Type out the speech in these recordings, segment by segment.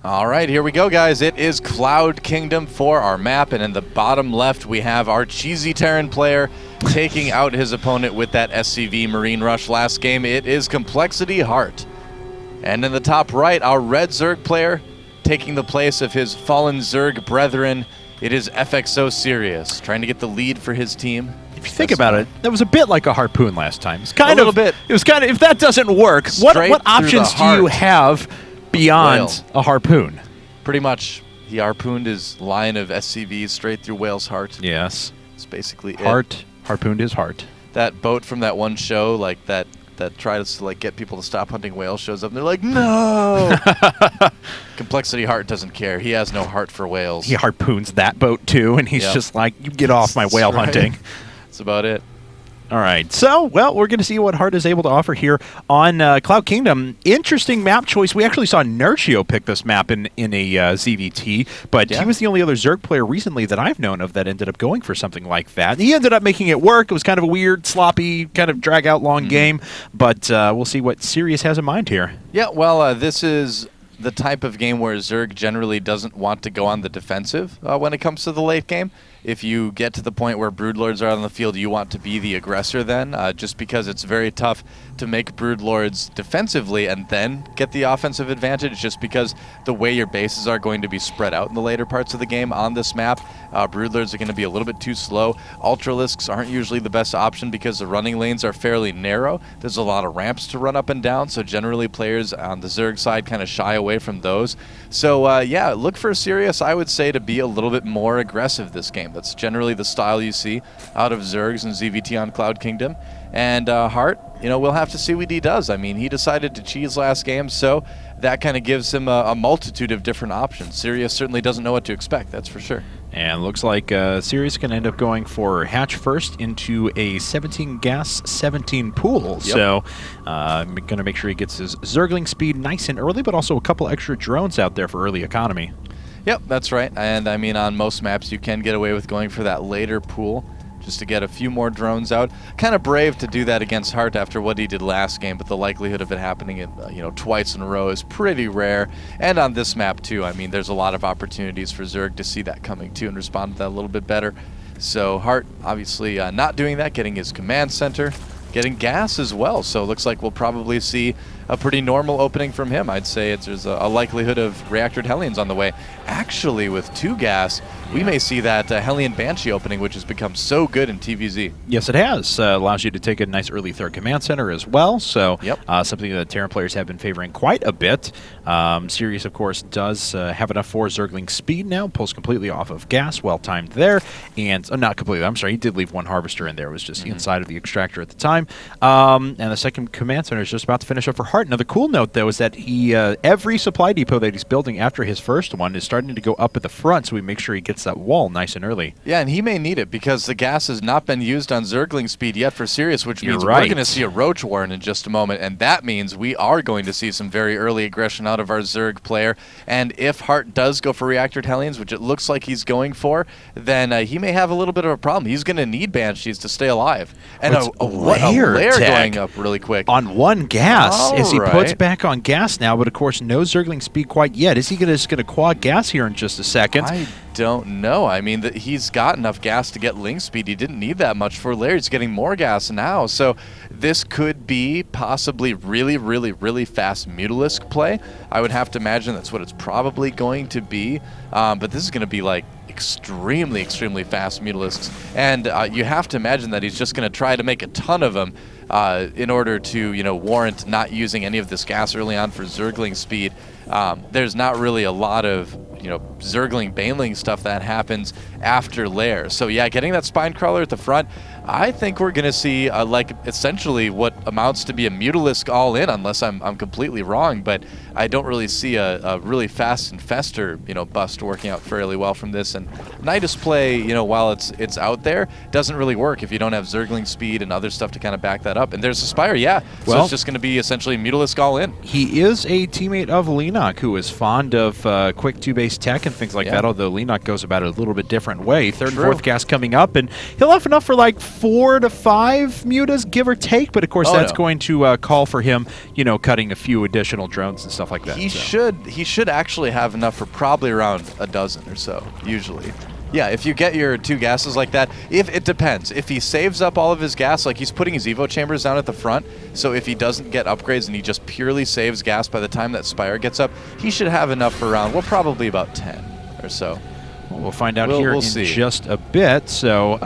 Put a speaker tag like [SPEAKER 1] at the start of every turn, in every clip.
[SPEAKER 1] All right, here we go, guys. It is Cloud Kingdom for our map, and in the bottom left, we have our cheesy Terran player taking out his opponent with that SCV Marine Rush last game. It is coL.Heart. And in the top right, our red Zerg player taking the place of his fallen Zerg brethren. It is FXO.Sirius, trying to get the lead for his team.
[SPEAKER 2] If you think about it, that was a bit like a harpoon last time. It's kind
[SPEAKER 1] a little bit.
[SPEAKER 2] It was kind of, if that doesn't work, what options do you have beyond a harpoon?
[SPEAKER 1] Pretty much, he harpooned his line of SCVs straight through Whale's heart.
[SPEAKER 2] Yes.
[SPEAKER 1] It's basically
[SPEAKER 2] it. Harpooned his heart.
[SPEAKER 1] That boat from that one show, like that tries to like get people to stop hunting whales, shows up and they're like, no! coL.Heart doesn't care. He has no heart for whales.
[SPEAKER 2] He harpoons that boat too, and he's just like, you get off my whale hunting.
[SPEAKER 1] That's about it.
[SPEAKER 2] All right, so, well, we're going to see what Heart is able to offer here on Cloud Kingdom. Interesting map choice. We actually saw Nerchio pick this map in a ZVT, but he was the only other Zerg player recently that I've known of that ended up going for something like that. He ended up making it work. It was kind of a weird, sloppy, kind of drag-out long game, but we'll see what Sirius has in mind here. Yeah,
[SPEAKER 1] well, this is the type of game where Zerg generally doesn't want to go on the defensive when it comes to the late game. If you get to the point where Broodlords are on the field, you want to be the aggressor then, just because it's very tough to make Broodlords defensively and then get the offensive advantage, just because the way your bases are going to be spread out in the later parts of the game on this map. Broodlords are going to be a little bit too slow. Ultralisks aren't usually the best option because the running lanes are fairly narrow. There's a lot of ramps to run up and down, so generally players on the Zerg side kind of shy away from those. So yeah, look for Sirius, I would say, to be a little bit more aggressive this game. That's generally the style you see out of Zergs and ZVT on Cloud Kingdom. And Heart, you know, we'll have to see what he does. I mean, he decided to cheese last game, so that kind of gives him a multitude of different options. Sirius certainly doesn't know what to expect, that's for sure.
[SPEAKER 2] And looks like Sirius can end up going for hatch first into a 17 gas, 17 pool. Yep. So I'm going to make sure he gets his Zergling speed nice and early, but also a couple extra drones out there for early economy.
[SPEAKER 1] Yep, that's right. And I mean, on most maps, you can get away with going for that later pool just to get a few more drones out. Kind of brave to do that against Heart after what he did last game, but the likelihood of it happening twice in a row is pretty rare. And on this map too, I mean, there's a lot of opportunities for Zerg to see that coming too and respond to that a little bit better. So Heart obviously not doing that, getting his command center, getting gas as well. So it looks like we'll probably see a pretty normal opening from him. I'd say there's a likelihood of reactored Hellions on the way. Actually, with 2 gas, we may see that Hellion Banshee opening, which has become so good in TVZ.
[SPEAKER 2] Yes, it has. Allows you to take a nice early third command center as well. So something that Terran players have been favoring quite a bit. Sirius, of course, does have enough for Zergling speed now. Pulls completely off of gas, well timed there. And not completely, I'm sorry, he did leave 1 Harvester in there. It was just inside of the extractor at the time. And the second command center is just about to finish up for Heart. Another cool note, though, is that he every supply depot that he's building after his first one is starting to go up at the front, so we make sure he gets that wall nice and early.
[SPEAKER 1] Yeah, and he may need it because the gas has not been used on Zergling speed yet for Sirius, which means we're going to see a Roach Warren in just a moment, and that means we are going to see some very early aggression out of our Zerg player. And if Heart does go for reactored Hellions, which it looks like he's going for, then he may have a little bit of a problem. He's going to need Banshees to stay alive. And a layer going up really quick.
[SPEAKER 2] On 1 gas as he puts back on gas now, but of course no Zergling speed quite yet. Is he just going to quad gas here in just a second?
[SPEAKER 1] I don't know. I mean, he's got enough gas to get Ling speed. He didn't need that much for layer. He's getting more gas now. So this could be possibly really, really, really fast Mutalisk play. I would have to imagine that's what it's probably going to be. But this is going to be like extremely, extremely fast Mutalisks. And you have to imagine that he's just going to try to make a ton of them in order to, warrant not using any of this gas early on for Zergling speed. There's not really a lot of, Zergling Baneling stuff that happens after layer. So yeah, getting that spine crawler at the front, I think we're going to see like essentially what amounts to be a Mutalisk all in, unless I'm completely wrong. But I don't really see a really fast Infestor, bust working out fairly well from this. And Nidus play, while it's out there, doesn't really work if you don't have Zergling speed and other stuff to kind of back that up. And there's Aspire, yeah. Well, so it's just going to be essentially Mutalisk all in.
[SPEAKER 2] He is a teammate of Leenock, who is fond of quick 2-base tech and things like that, although Leenock goes about it a little bit different way. Third and fourth gas coming up, and he'll have enough for like 4 to 5 mutas, give or take. But of course, that's going to call for him, cutting a few additional drones and stuff like that.
[SPEAKER 1] He should actually have enough for probably around a dozen or so, usually. Yeah, if you get your 2 gases like that, it depends. If he saves up all of his gas, like he's putting his Evo chambers down at the front, so if he doesn't get upgrades and he just purely saves gas by the time that Spire gets up, he should have enough for around, well, probably about 10 or so.
[SPEAKER 2] Well, we'll find out here in just a bit. So,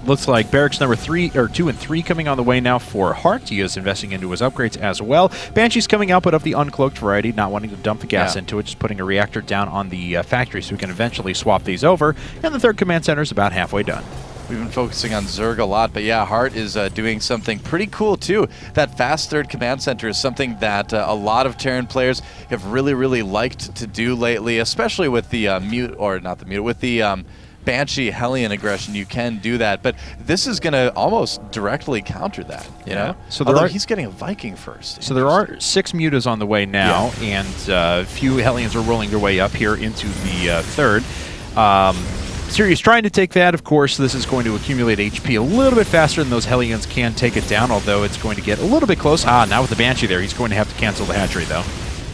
[SPEAKER 2] looks like barracks number 2 and 3 coming on the way now for Heart. He is investing into his upgrades as well. Banshee's coming out, but of the uncloaked variety, not wanting to dump the gas into it, just putting a reactor down on the factory so we can eventually swap these over. And the 3rd command center is about halfway done.
[SPEAKER 1] We've been focusing on Zerg a lot, but yeah, Heart is doing something pretty cool too. That fast 3rd command center is something that a lot of Terran players have really, really liked to do lately, especially with the with the Banshee Hellion aggression. You can do that, but this is going to almost directly counter that, you know?
[SPEAKER 2] So
[SPEAKER 1] he's getting a Viking first.
[SPEAKER 2] So there are 6 mutas on the way now, and a few Hellions are rolling their way up here into the 3rd. Sirius trying to take that. Of course, this is going to accumulate HP a little bit faster than those Hellions can take it down, although it's going to get a little bit close. Now with the Banshee there, he's going to have to cancel the hatchery, though.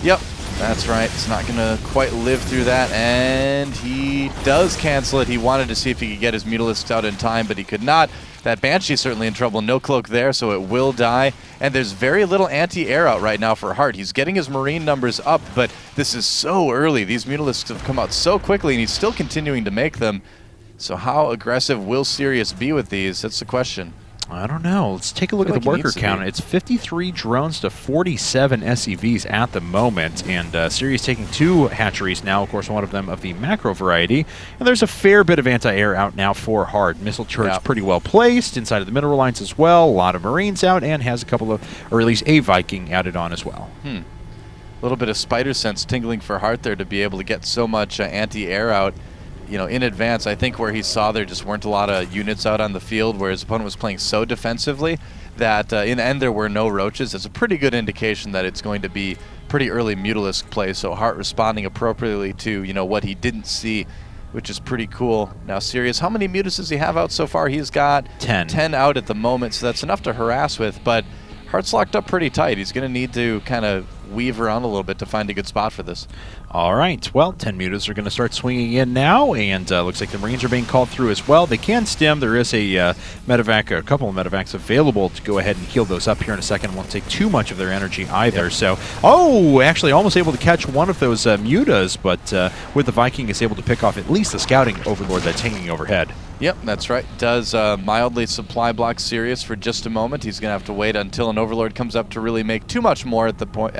[SPEAKER 1] Yep. That's right. It's not going to quite live through that, and he does cancel it. He wanted to see if he could get his Mutalisks out in time, but he could not. That Banshee's certainly in trouble. No cloak there, so it will die. And there's very little anti-air out right now for Heart. He's getting his Marine numbers up, but this is so early. These Mutalisks have come out so quickly, and he's still continuing to make them. So how aggressive will Sirius be with these? That's the question.
[SPEAKER 2] I don't know. Let's take a look at the worker count. It's 53 drones to 47 SCVs at the moment, and Sirius taking 2 hatcheries now, of course, one of them of the macro variety. And there's a fair bit of anti-air out now for Heart. Missile turrets pretty well placed inside of the mineral lines as well. A lot of Marines out, and has a couple of, or at least a Viking added on as well.
[SPEAKER 1] A little bit of spider sense tingling for Heart there to be able to get so much anti-air out, in advance. I think where he saw there just weren't a lot of units out on the field, where his opponent was playing so defensively that in the end there were no roaches. It's a pretty good indication that it's going to be pretty early Mutalisk play, so Heart responding appropriately to, what he didn't see, which is pretty cool. Now, Sirius, how many mutas does he have out so far? He's got 10 out at the moment, so that's enough to harass with, but Heart's locked up pretty tight. He's going to need to kind of weave around a little bit to find a good spot for this.
[SPEAKER 2] All right. Well, 10 mutas are going to start swinging in now, and looks like the Marines are being called through as well. They can stem. There is a medevac, a couple of medevacs available to go ahead and heal those up here in a second. Won't take too much of their energy either. So, actually almost able to catch one of those mutas, but with the Viking is able to pick off at least the scouting overlord that's hanging overhead.
[SPEAKER 1] Yep, that's right. Does mildly supply block Sirius for just a moment. He's going to have to wait until an overlord comes up to really make too much more at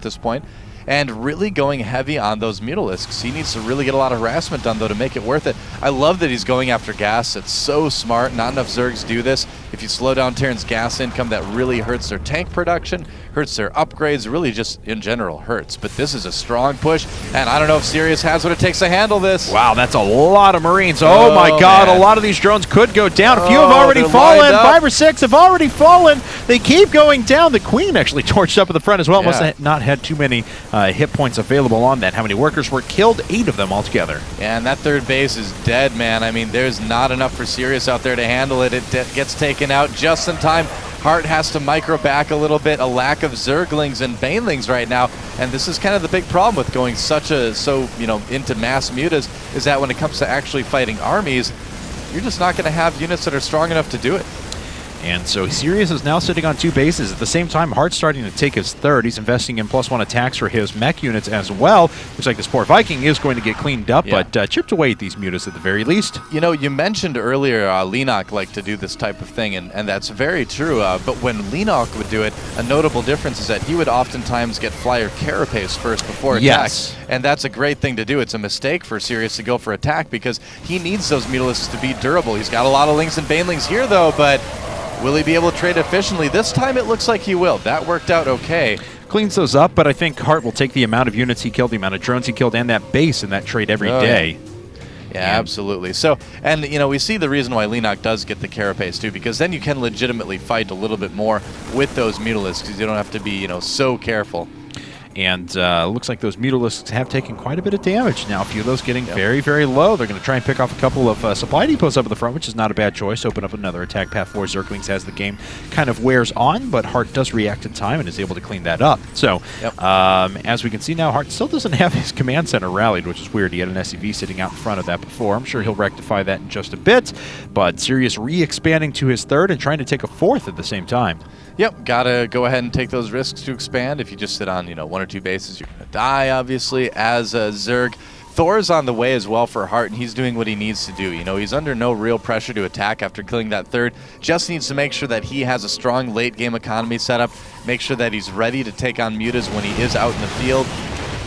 [SPEAKER 1] this point. And really going heavy on those Mutalisks. He needs to really get a lot of harassment done, though, to make it worth it. I love that he's going after gas. It's so smart. Not enough Zergs do this. If you slow down Terran's gas income, that really hurts their tank production, hurts their upgrades, really just in general hurts. But this is a strong push, and I don't know if Sirius has what it takes to handle this.
[SPEAKER 2] Wow, that's a lot of Marines. Oh my God, man. A lot of these drones could go down. A few have already fallen. 5 or 6 have already fallen. They keep going down. The Queen actually torched up at the front as well. Must have not had too many hit points available on that. How many workers were killed? 8 of them altogether.
[SPEAKER 1] And that 3rd base is dead, man. I mean, there's not enough for Sirius out there to handle it. It gets taken out just in time. Heart has to micro back a little bit. A lack of Zerglings and Banelings right now, and this is kind of the big problem with going into mass mutas, is that when it comes to actually fighting armies, you're just not going to have units that are strong enough to do it.
[SPEAKER 2] And so Sirius is now sitting on 2 bases. At the same time, Heart's starting to take his 3rd. He's investing in +1 attacks for his mech units as well. Looks like this poor Viking is going to get cleaned up, but chipped away at these mutas at the very least.
[SPEAKER 1] You mentioned earlier Lenok liked to do this type of thing, and that's very true. But when Lenok would do it, a notable difference is that he would oftentimes get Flyer Carapace first before attack. And that's a great thing to do. It's a mistake for Sirius to go for attack because he needs those Mutalisks to be durable. He's got a lot of Lings and Banelings here, though, but will he be able to trade efficiently? This time it looks like he will. That worked out okay.
[SPEAKER 2] Cleans those up, but I think Heart will take the amount of units he killed, the amount of drones he killed, and that base in that trade every day.
[SPEAKER 1] Yeah, absolutely. So, and we see the reason why Lenok does get the Carapace too, because then you can legitimately fight a little bit more with those Mutalisks because you don't have to be, so careful.
[SPEAKER 2] And looks like those Mutalisks have taken quite a bit of damage. Now, a few of those getting very, very low. They're going to try and pick off a couple of supply depots up at the front, which is not a bad choice. Open up another attack path for Zerglings as the game kind of wears on, but Heart does react in time and is able to clean that up. So, as we can see now, Heart still doesn't have his command center rallied, which is weird. He had an SCV sitting out in front of that before. I'm sure he'll rectify that in just a bit, but Sirius re-expanding to his third and trying to take a fourth at the same time.
[SPEAKER 1] Yep, gotta go ahead and take those risks to expand. If you just sit on, 1 or 2 bases, you're gonna die, obviously, as Zerg. Thor's on the way as well for Heart, and he's doing what he needs to do. He's under no real pressure to attack after killing that third. Just needs to make sure that he has a strong late-game economy setup, make sure that he's ready to take on mutas when he is out in the field,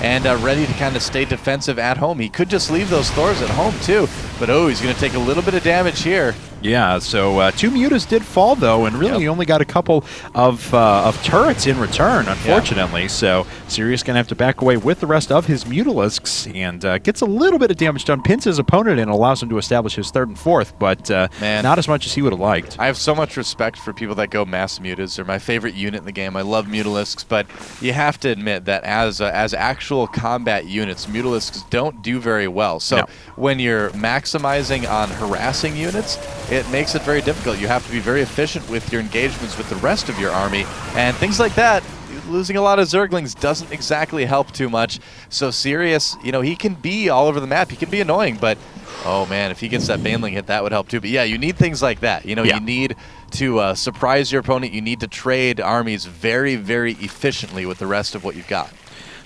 [SPEAKER 1] and ready to kind of stay defensive at home. He could just leave those Thors at home, too, but he's going to take a little bit of damage here.
[SPEAKER 2] Yeah, so 2 mutas did fall, though, and really only got a couple of turrets in return, unfortunately. Yeah. So Sirius going to have to back away with the rest of his Mutalisks and gets a little bit of damage done, pins his opponent and allows him to establish his third and fourth, but not as much as he would have liked.
[SPEAKER 1] I have so much respect for people that go mass mutas. They're my favorite unit in the game. I love Mutalisks, but you have to admit that as actual combat units, Mutalisks don't do very well. So when you're maximizing on harassing units, it makes it very difficult. You have to be very efficient with your engagements with the rest of your army, and things like that. Losing a lot of Zerglings doesn't exactly help too much. So Sirius, he can be all over the map. He can be annoying, but oh man, if he gets that Baneling hit, that would help too. But yeah, you need things like that. You need to surprise your opponent. You need to trade armies very, very efficiently with the rest of what you've got.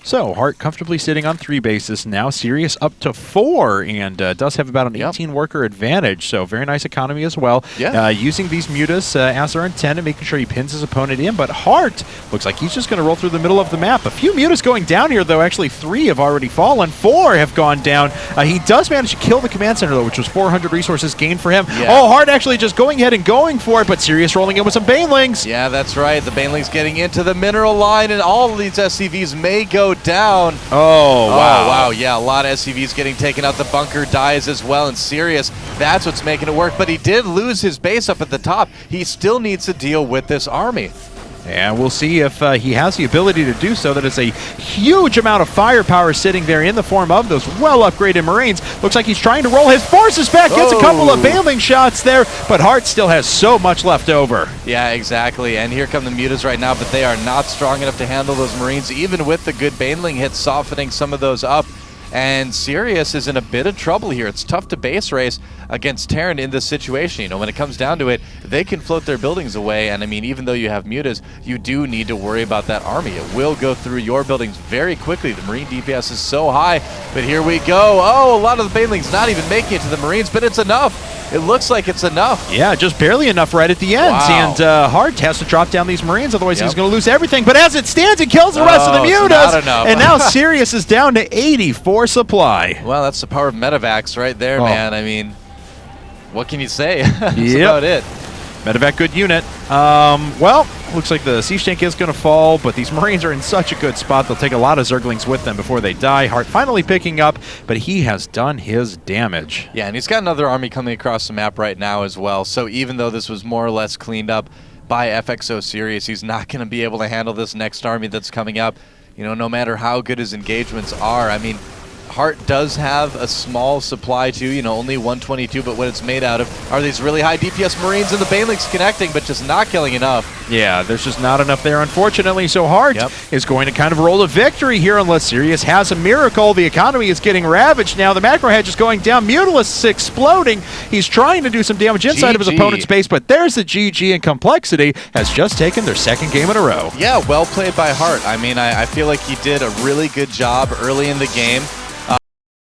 [SPEAKER 2] So, Heart comfortably sitting on 3 bases now. Sirius up to 4 and does have about an 18 worker advantage. So, very nice economy as well. Using these mutas as they're intended, making sure he pins his opponent in. But Heart looks like he's just going to roll through the middle of the map. A few mutas going down here, though. Actually, 3 have already fallen. 4 have gone down. He does manage to kill the command center, though, which was 400 resources gained for him. Heart actually just going ahead and going for it, but Sirius rolling in with some Banelings.
[SPEAKER 1] Yeah, that's right. The Banelings getting into the mineral line, and all of these SCVs may go down. Wow. Yeah, a lot of SCVs getting taken out. The bunker dies as well, and Sirius, that's what's making it work. But he did lose his base up at the top. He still needs to deal with this army.
[SPEAKER 2] And we'll see if he has the ability to do so. That is a huge amount of firepower sitting there in the form of those well-upgraded Marines. Looks like he's trying to roll his forces back. Gets a couple of Baneling shots there, but Heart still has so much left over.
[SPEAKER 1] Yeah, exactly. And here come the mutas right now, but they are not strong enough to handle those Marines, even with the good Baneling hits softening some of those up. And Sirius is in a bit of trouble here. It's tough to base race against Terran in this situation. When it comes down to it, they can float their buildings away, and I mean, even though you have mutas, you do need to worry about that army. It will go through your buildings very quickly. The Marine DPS is so high, but here we go. A lot of the Banelings not even making it to the Marines, but it's enough. It looks like it's enough.
[SPEAKER 2] Yeah, just barely enough right at the end.
[SPEAKER 1] Wow.
[SPEAKER 2] And Heart has to drop down these Marines, otherwise he's going to lose everything. But as it stands, he kills the rest of the mutas.
[SPEAKER 1] Not enough.
[SPEAKER 2] And now Sirius is down to 84 supply.
[SPEAKER 1] Well, that's the power of Medivacs right there, man. I mean, what can you say? That's about it.
[SPEAKER 2] Medivac, good unit. Well, looks like the siege tank is going to fall, but these Marines are in such a good spot. They'll take a lot of Zerglings with them before they die. Heart finally picking up, but he has done his damage.
[SPEAKER 1] Yeah, and he's got another army coming across the map right now as well. So even though this was more or less cleaned up by FXO.Sirius, he's not going to be able to handle this next army that's coming up. No matter how good his engagements are. I mean, Heart does have a small supply too, only 122, but what it's made out of are these really high DPS Marines and the Banelings connecting, but just not killing enough.
[SPEAKER 2] Yeah, there's just not enough there, unfortunately, so Heart is going to kind of roll a victory here unless Sirius has a miracle. The economy is getting ravaged now. The macro hedge is going down. Mutalisks exploding. He's trying to do some damage inside of his opponent's base, but there's the GG, and Complexity has just taken their second game in a row.
[SPEAKER 1] Yeah, well played by Heart. I mean, I feel like he did a really good job early in the game.